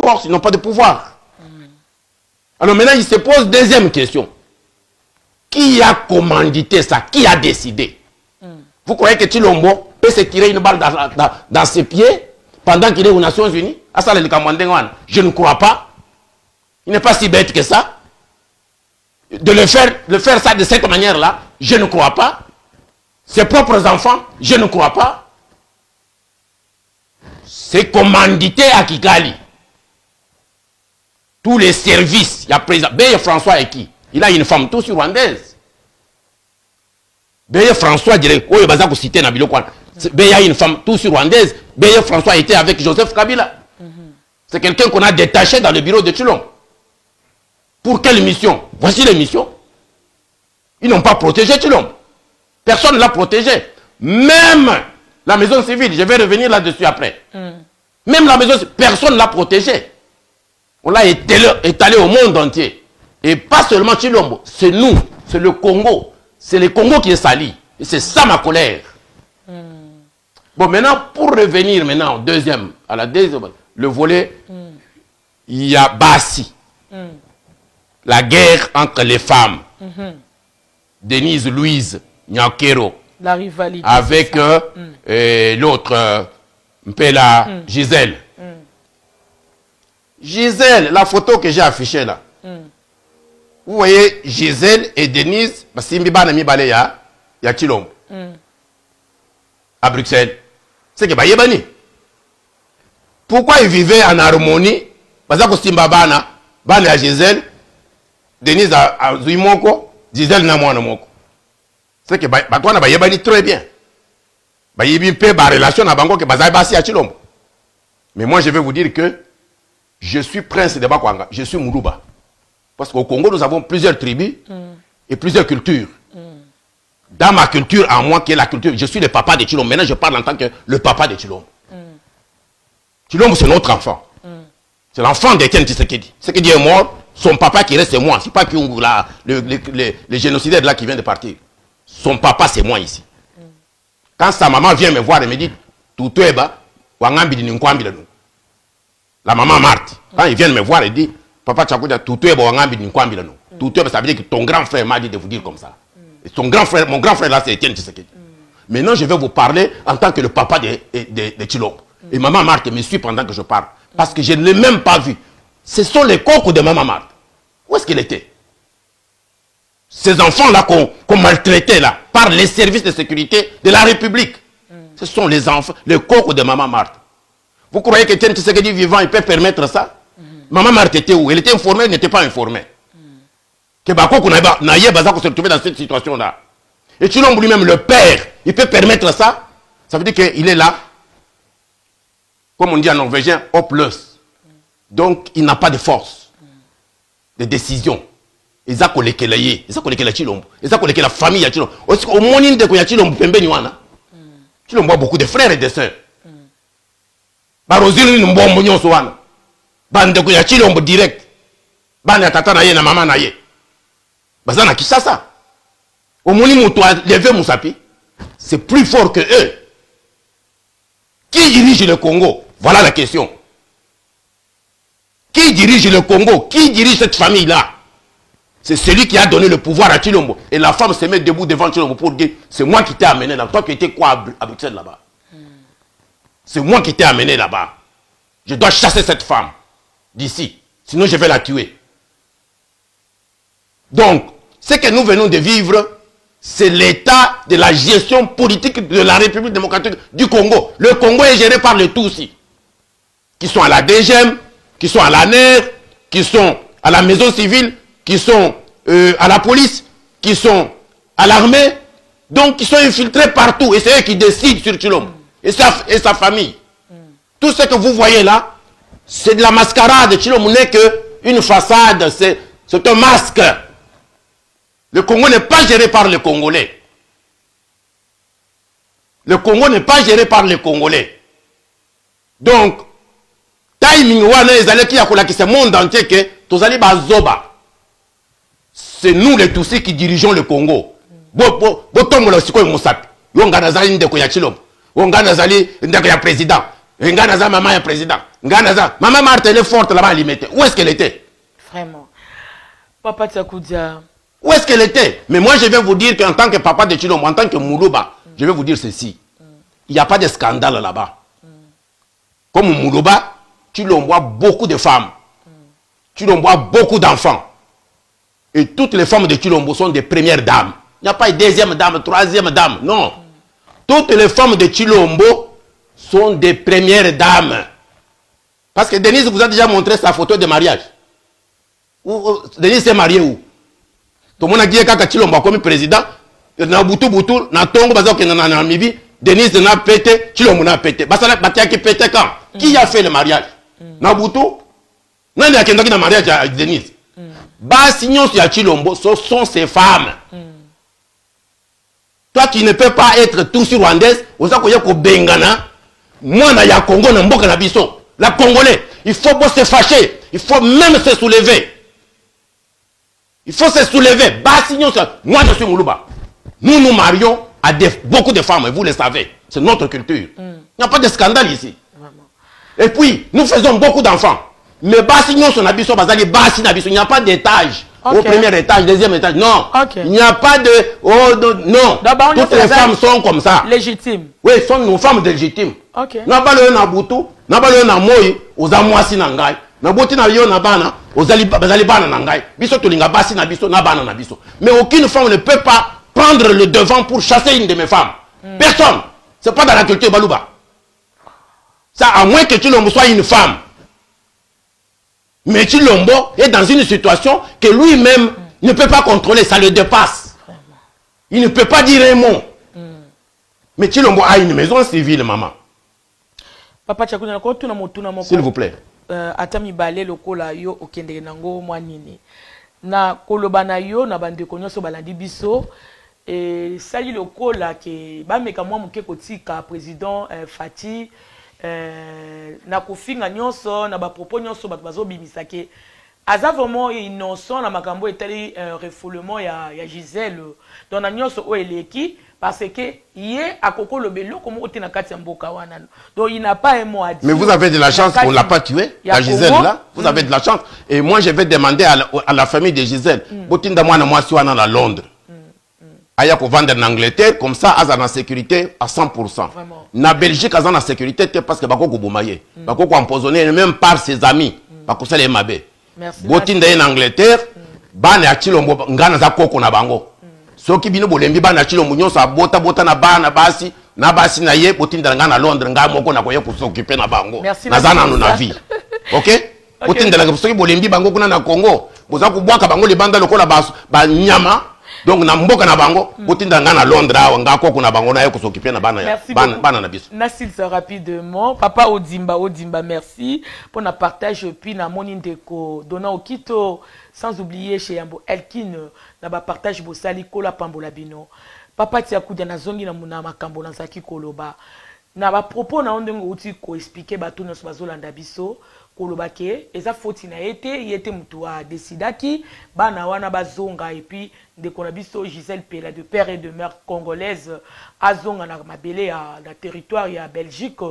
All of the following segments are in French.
force, ils n'ont pas de pouvoir. Alors maintenant, il se pose deuxième question. Qui a commandité ça? Qui a décidé? Vous croyez que Tshilombo peut se tirer une balle dans ses pieds pendant qu'il est aux Nations Unies? Je ne crois pas. Il n'est pas si bête que ça. De le faire ça de cette manière-là, je ne crois pas. Ses propres enfants, je ne crois pas. C'est commandité à Kigali. Tous les services, il y a président. Beye François est qui? Il a une femme tous rwandaise. Beye François dirait, oh, il va vous citer Nabilo Kwan. Beye a une femme tous rwandaise. Beye François était avec Joseph Kabila. C'est quelqu'un qu'on a détaché dans le bureau de Tshilombo. Pour quelle mission? Voici les missions. Ils n'ont pas protégé Tshilombo. Personne ne l'a protégé. Même la maison civile, je vais revenir là-dessus après. Même la maison civile, personne ne l'a protégé. On l'a étalé au monde entier. Et pas seulement Tshilombo, c'est nous, c'est le Congo. C'est le Congo qui est sali. Et c'est ça ma colère. Bon, maintenant, pour revenir maintenant au deuxième, à la deuxième, le volet, il y a Bassi. La guerre entre les femmes. Denise Louise Nyakero. La rivalité. Avec l'autre, Mpela Gisèle. Gisèle, la photo que j'ai affichée là. Vous voyez Gisèle et Denise, il y a Tshilombo. À Bruxelles. C'est que Bayebani. Pourquoi ils vivaient en harmonie? Parce que Simbabana, Bana Gisèle, Denise a Zuimoko, Gisèle n'a moins Moko. C'est que Batouana Bayebani très bien. Bayebi peut ba relation à Bango que Bazaï Bassi à Tshilombo. Mais moi je vais vous dire que je suis prince de Bakwanga, je suis Moulouba. Parce qu'au Congo, nous avons plusieurs tribus et plusieurs cultures. Dans ma culture, à moi, qui est la culture, je suis le papa de Tshilombo. Maintenant, je parle en tant que le papa de Tshilombo. Tshilombo, c'est notre enfant. C'est l'enfant d'Étienne Tshisekedi. Tshisekedi est mort, son papa qui reste, c'est moi. Ce n'est pas le génocidaire là qui vient de partir. Son papa, c'est moi ici. Quand sa maman vient me voir et me dit, la maman Marthe, quand il vient me voir et dit, papa Tchakoudja, ça veut dire que ton grand frère m'a dit de vous dire comme ça. Et mon grand frère là, c'est Étienne Tshisekedi. Maintenant, je vais vous parler en tant que le papa de Tshilombo. Et maman Marthe me suit pendant que je parle. Parce que je ne l'ai même pas vu. Ce sont les cocos de maman Marthe. Où est-ce qu'il était? Ces enfants-là qu'on maltraitait là, par les services de sécurité de la République. Ce sont les enfants, les cocos de maman Marthe. Vous croyez que Étienne Tshisekedi vivant, il peut permettre ça? Maman Marthe était où? Elle était informée, elle n'était pas informée. Que Bakoko Naye Bazako se retrouver dans cette situation-là. Et Tshilombo lui-même, le père, il peut permettre ça? Ça veut dire qu'il est là, comme on dit en norvégien, hopeless. Donc, il n'a pas de force, de décision. Ils ont collecté la Tshilombo. Ils ont collecté la famille à Tshilombo. Au monde de Tshilombo, Tshilombo a beaucoup de frères et de sœurs. Barozili Mbombo Nyonso wana. Bande ko ya Tshilombo direct. Bande ya tata na ye na mama na ye. Bazana Kishasa. Au moni muto a levé Moussapi. C'est plus fort que eux. Qui dirige le Congo? Voilà la question. Qui dirige le Congo? Qui dirige cette famille-là? C'est celui qui a donné le pouvoir à Tshilombo. Et la femme se met debout devant Tshilombo pour dire, c'est moi qui t'ai amené là. Toi qui étais quoi à Bruxelles là-bas? C'est moi qui t'ai amené là-bas. Je dois chasser cette femme d'ici. Sinon, je vais la tuer. Donc, ce que nous venons de vivre, c'est l'état de la gestion politique de la République démocratique du Congo. Le Congo est géré par les Tutsis, qui sont à la DGM, qui sont à la NER, qui sont à la maison civile, qui sont à la police, qui sont à l'armée, donc qui sont infiltrés partout. Et c'est eux qui décident sur Tshilombo et sa famille. Tout ce que vous voyez là, c'est de la mascarade. Tshilombo n'est qu'une façade, c'est un masque. Le Congo n'est pas géré par les Congolais. Le Congo n'est pas géré par les Congolais. Donc, timing wana ezali ki yakola ki ce monde entier que tozali bazoba. C'est nous les Tutsis qui dirigeons le Congo. Botombola sikoyo Moussapi. Yo ngana zali ndeko ya Tshilombo. Yo ngana zali ndeko ya président. Yo ngana zali maman ya président. Maman Marthe, elle est forte là-bas à Limete. Où est-ce qu'elle était? Vraiment. Papa Tchakoudia. Où est-ce qu'elle était? Mais moi, je vais vous dire qu'en tant que papa de Chilombo, en tant que Moulouba, je vais vous dire ceci. Il n'y a pas de scandale là-bas. Comme Moulouba, Chilombo a beaucoup de femmes. Chilombo a beaucoup d'enfants. Et toutes les femmes de Chilombo sont des premières dames. Il n'y a pas de deuxième dame, troisième dame. Non. Toutes les femmes de Chilombo sont des premières dames. Parce que Denise vous a déjà montré sa photo de mariage. Denise s'est mariée où? Tout le monde a dit que Chilombo comme président. Na butu na tongo bazok na Namibie. Denise n'a pété, Chilombo n'a pété. Basala batia qui pété quand? Qui a fait le mariage? Na butu? Nani a kendaki na mariage à Denise? Basignon sur Chilombo, ce sont ces femmes. Toi qui ne peux pas être tout sur rwandaise, vous avez que Bengana, moi na ya Congo na mboka na biso. La Congolais, il faut pas se fâcher, il faut même se soulever. Il faut se soulever. Basignon, moi je suis Moulouba. Nous nous marions à beaucoup de femmes, et vous le savez. C'est notre culture. Il n'y a pas de scandale ici. Vraiment. Et puis, nous faisons beaucoup d'enfants. Mais Basignon, son abisso, il n'y a pas d'étage. Au premier étage, deuxième étage. Non. Il n'y a pas de... Oh, non. Toutes les femmes sont comme ça. Légitimes. Oui, sont nos femmes légitimes. N'a pas le Nabutu, n'a pas le Namoy, aux Amouassi Nangai. Nabuti na yo na bana, aux Alibana Nangai. Biso tulinga basi na biso, na bana na biso. Mais aucune femme ne peut pas prendre le devant pour chasser une de mes femmes. Personne. C'est pas dans la culture Balouba. Ça, à moins que Chilombo soit une femme. Mais Chilombo est dans une situation que lui-même ne peut pas contrôler. Ça le dépasse. Il ne peut pas dire un mot. Mais Chilombo a une maison civile, maman. Papa Tchakoudia, s'il vous plaît. Atami balé lokola yo okende nango mwanini. Na koloba na yo na bande konyoso balandi biso. Et sali lokola ke ba meka mwa muke kotika président Fati na kofinga nyonso na ba propos nyonso bato bazo bimisa ke aza vraiment innocent na makambo etali refoulement ya Gisèle dans na nyonso o eleki parce que yé akoko lobelo comme ote na kati ya mboka wana. Donc il n'a pas un mot à dire. Mais vous avez de la chance qu'on l'a pas tué, la Gisèle là. Vous avez de la chance. Et moi je vais demander à la famille de Gisèle, botinda mwana mwasi wana na Londres. Aya ko vendre en Angleterre comme ça aza na sécurité à 100%. Na Belgique aza na sécurité parce que bako ko bomaye. Bako ko empoisonner même par ses amis. Bako sala mabe. Merci. Botinda en Angleterre, bana ya Chilombo ngana za koko na bango. Soki bino bolembi bana Chilombo nyonso abota bota na bana basi na ye botinda ngana Londres nga moko na koye ko s'occuper na bango. Na zana no na vie. OK? Botinda la soki bolembi bango kuna na Congo, boza ko bwaka bango libanda lokola ba nyama. Donc na mboka na bango botinda ngana Londres nga koko na bango na ye ko s'occuper na bana ya bana na biso. Nasil ça rapidement. Papa Odimba, merci pour na partage puis na moni ndeko donnant au Kito sans oublier chez Yambo Elkin na ba partage bosali kola pambola bino. Papa Tchakoudia na zongi na muna makambo na zaki koloba. Na ba propos na ondengo uti ko expliquer bato na bazolanda biso. Kolobake eza foti na yete mutu a décidaki bana wana bazonga et puis de konabiso Gisèle Pela de père et de mère congolaise azonga na mabele ya na territoire ya Belgique.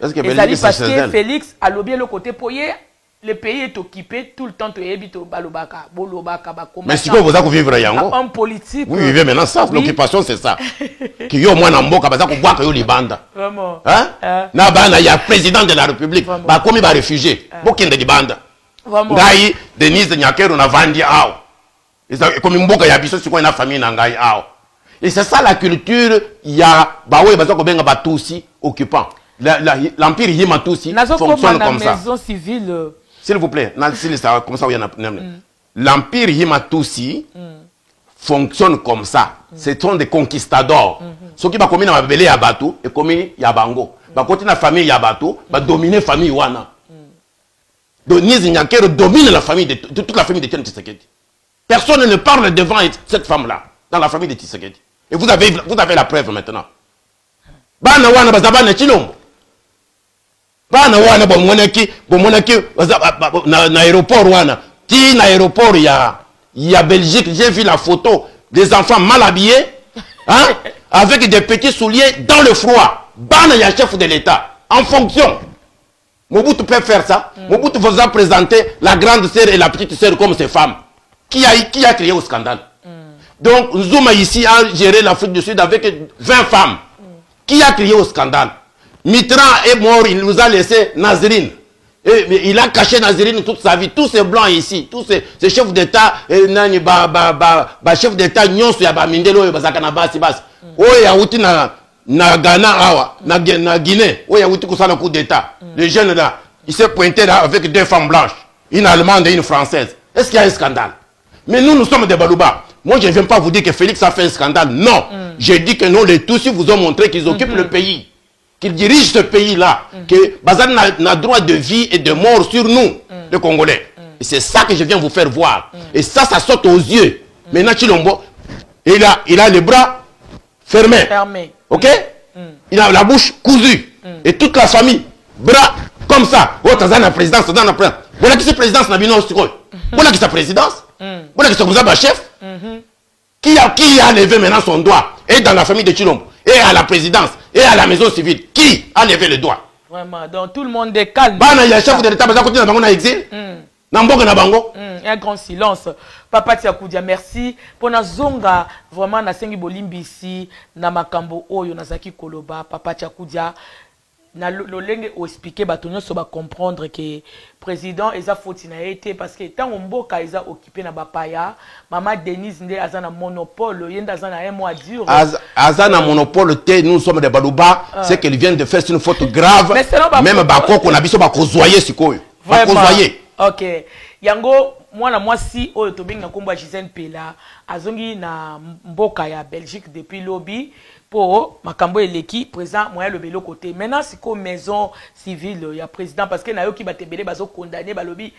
Est-ce que Belgique parce que Félix a lobby le côté poye le pays est occupé tout le temps to ebito balobaka bolobaka ba combattant. Mais si vous avez vivre yango en politique. Vous vivez maintenant ça, l'occupation c'est ça. Qui yo mwana mboka baza ko bwaka yo libanda. Vraiment. Hein? Na bana ya président de la République ba komi ba réfugié. Bokende libanda. Vraiment. Ngai Denise Nyakero na vandi ao. Et comme mboka ya biso siko na famille na ngai ao. Et c'est ça la culture ya bawe baza ko benga batusi occupant. L'empire Yimatusi fonctionne comme ça. Maison civile. S'il vous plaît, comme ça, l'empire Yimatusi fonctionne comme ça. Ce sont des conquistadors. Ceux qui vont commis dans la belé Yabatou et commis Yabango. Bah côté la famille Yabatou, bah dominer la famille Wana. Donc Nizi Nyakero domine la famille de toute la famille de Tian Tshisekedi. Personne ne parle devant cette femme-là dans la famille de Tshisekedi. Et vous avez la preuve maintenant. Bana Wana bazabana Chilombo. Bana wana bomonaki na aéroport wana ti na aéroport ya Belgique, j'ai vu la photo des enfants mal habillés hein, avec des petits souliers dans le froid. Bana ya chef de l'État en fonction. Mobutu peut faire ça. Mobutu vous a présenté la grande sœur et la petite sœur comme ses femmes. Qui a créé au scandale? Donc, Nzuma ici a géré l'Afrique du Sud avec 20 femmes. Qui a crié au scandale? Mitterrand est mort, il nous a laissé Nazarine. Et il a caché Nazarine toute sa vie. Tous ces blancs ici, tous ces chefs d'État, chefs d'État, nyonso ya ba mindelo yo bazaka na basi basi. Oyo ya uti na Ghana awa, na Guinée, oyo ya uti kusala coup d'État. Le jeune là, il s'est pointé là avec 2 femmes blanches, une allemande et une française. Est-ce qu'il y a un scandale? Mais nous sommes des Balouba. Moi, je ne viens pas vous dire que Félix a fait un scandale. Non. Je dis que non, les Tutsis vous ont montré qu'ils occupent le pays. Qu'ils dirigent ce pays-là. Que Bazan n'a droit de vie et de mort sur nous, les Congolais. Et c'est ça que je viens vous faire voir. Et ça saute aux yeux. Maintenant, Chilombo, il a les bras fermés. Ok? Il a la bouche cousue. Et toute la famille, bras comme ça. Oh, Tanzania présidence, Tanzania présidence. Voilà qui c'est présidence, Nabino Ostikoy. Voilà qui c'est présidence. Voilà qui c'est comme chef. Qui a levé maintenant son doigt? Et dans la famille de Chilombo, et à la présidence, et à la maison civile. Qui a levé le doigt? Vraiment, donc tout le monde est calme. Il y a chef de l'État, dans exil. Un grand silence. Papa Tiakoudia, merci. Pour na zonga, vraiment, na sengi bolimbi ici, na makambo oyo, na zaki koloba, Papa Tiakoudia. Na lolenge o expliquer batonyo so ba comprendre que président eza fauti na été parce que tant mboka eza occupé na bapaya maman Denise nde azana monopole yenda azana un mot à dire azana monopole te nous sommes des Balouba c'est qu'elle vient de faire une faute grave même bakoko na biso bakozoyer sikoyo bakozoyer. OK yango mwana mwasi oyo tobenga komba Gisèle Pela azongi na mboka ya Belgique depuis lobby pour makambo eleki président moyen le belo côté maintenant c'est comme maison civile il y a président parce que na yo ki batebele bazo condamner balobi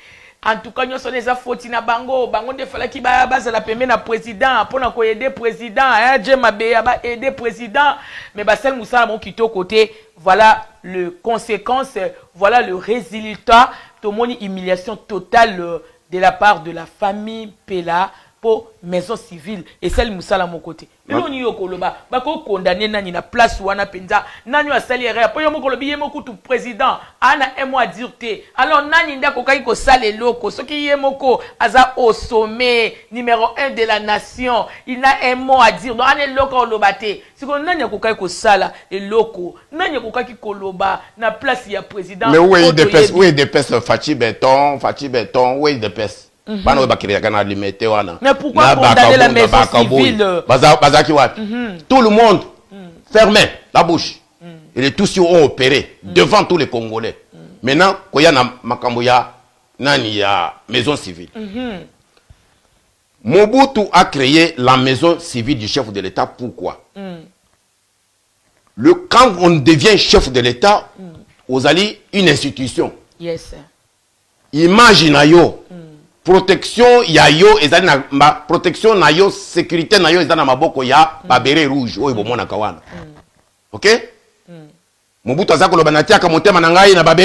en tout cas nyonso neza foti na bango de fala ki ba bazala pembe na président pour na ko aider président je mabe ba aider président mais basel musala mon kito côté voilà le conséquence voilà le résultat tout mon humiliation totale de la part de la famille Pela pour maison civile et celle Moussala mon côté. Mais on y okoloba, bako condamné nani na place wana penza, nani asali erreur, po yo mokolobi ye moko tout président, ana un mois dire te. Alors nani nda ko kai ko sale loko, soki ye moko aza au sommet numéro 1 de la nation, il a un mot à dire. Donc ane loko olobate. Si ko nani ko kai ko sala et loko, nani ko kai koloba na place ya président. Mais où est des pèses Fachi Béton, où est des pèses? Mais pourquoi condamner la maison civile? Tout le monde fermait la bouche. Et les Tutsis ont opéré devant tous les Congolais. Maintenant, il y a la maison civile. Mobutu a créé la maison civile du chef de l'État. Pourquoi? Quand on devient chef de l'État, vous allez une institution. Yes. Imaginez protection ya yo ezali na protection na yo sécurité na yo ezali na maboko ya babere rouge oyo bomona kawana. OK? Mobutu azakoloba na tiaka motema na ngai na babere